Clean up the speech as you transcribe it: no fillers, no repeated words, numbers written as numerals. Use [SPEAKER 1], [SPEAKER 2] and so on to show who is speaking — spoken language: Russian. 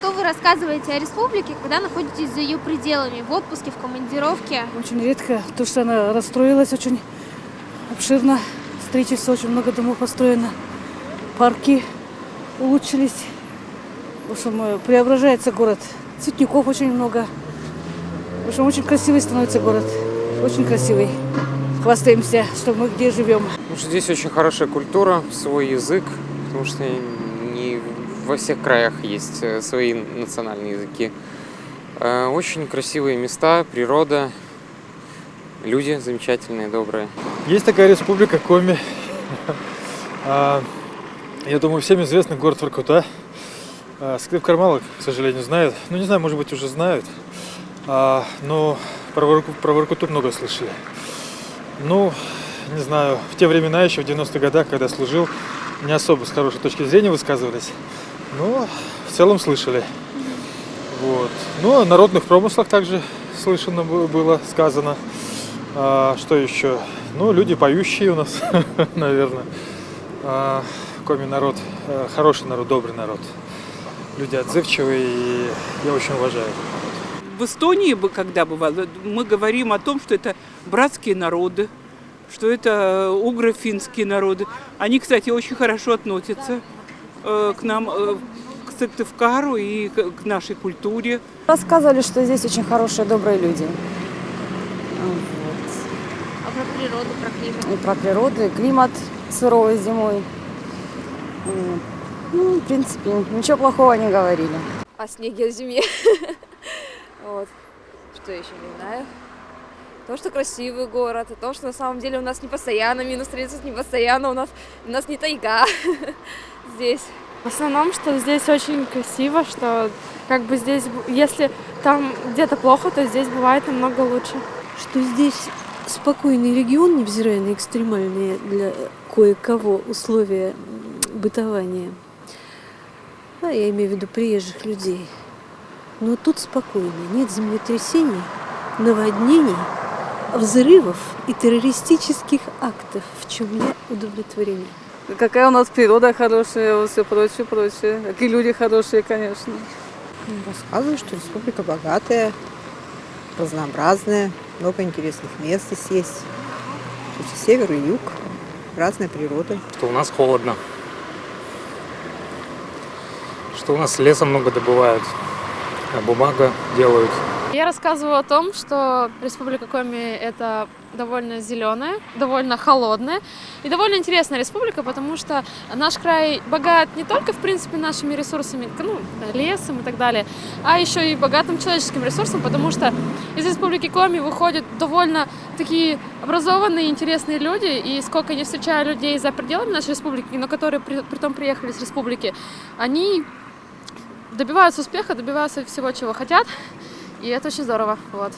[SPEAKER 1] Что вы рассказываете о республике, когда находитесь за ее пределами, в отпуске, в командировке?
[SPEAKER 2] Очень редко, то, что она расстроилась очень обширно. Строительство, очень много домов построено. Парки улучшились. В общем, преображается город. Цветников очень много. В общем, очень красивый становится город. Очень красивый. Хвастаемся, что мы где живем.
[SPEAKER 3] Потому что здесь очень хорошая культура, свой язык, потому что не во всех краях есть свои национальные языки. Очень красивые места, природа, люди замечательные, добрые.
[SPEAKER 4] Есть такая республика Коми. Я думаю, всем известный город Воркута. Скрипкар мало, к сожалению, знает. Ну, не знаю, может быть, уже знают. Но про Воркуту много слышали. Ну, не знаю, в те времена, еще в 90-х годах, когда служил, не особо с хорошей точки зрения высказывались. Но в целом слышали. Вот. Ну, о народных промыслах также слышно было сказано. Что еще? Ну, люди поющие у нас, наверное. Коми народ, хороший народ, добрый народ. Люди отзывчивые, и я очень уважаю.
[SPEAKER 5] В Эстонии, когда бывало, мы говорим о том, что это братские народы, что это угро-финские народы. Они, кстати, очень хорошо относятся к нам, к Сыктывкару и к нашей культуре.
[SPEAKER 6] Рассказывали, что здесь очень хорошие, добрые люди.
[SPEAKER 1] А про природу, про климат?
[SPEAKER 6] И про природу, и климат суровый зимой. Ну, в принципе, ничего плохого не говорили.
[SPEAKER 7] О снеге, о зиме. Вот. Что еще не знаю. То, что красивый город, о том, что на самом деле у нас не постоянно минус 30, не постоянно, у нас не тайга здесь.
[SPEAKER 8] В основном, что здесь очень красиво, что как бы здесь, если там где-то плохо, то здесь бывает намного лучше.
[SPEAKER 9] Что здесь спокойный регион, невзирая на экстремальные для кое-кого условия бытования. Я имею в виду приезжих людей. Но тут спокойно, нет землетрясений, наводнений, взрывов и террористических актов, в чем я удовлетворена.
[SPEAKER 2] Какая у нас природа хорошая, все прочее, прочее. Какие люди хорошие, конечно.
[SPEAKER 10] Рассказываю, что республика богатая, разнообразная, много интересных мест здесь есть. Слушайте, север и юг, разная природа.
[SPEAKER 3] Что у нас холодно. Что у нас леса много добывают, а бумага делают.
[SPEAKER 8] Я рассказываю о том, что Республика Коми – это довольно зеленая, довольно холодная и довольно интересная республика, потому что наш край богат не только, в принципе, нашими ресурсами, ну, лесом и так далее, а еще и богатым человеческим ресурсом, потому что из Республики Коми выходят довольно такие образованные и интересные люди, и сколько я встречаю людей за пределами нашей республики, но которые притом приехали с республики, они добиваются успеха, добиваются всего, чего хотят, и это очень здорово. Вот.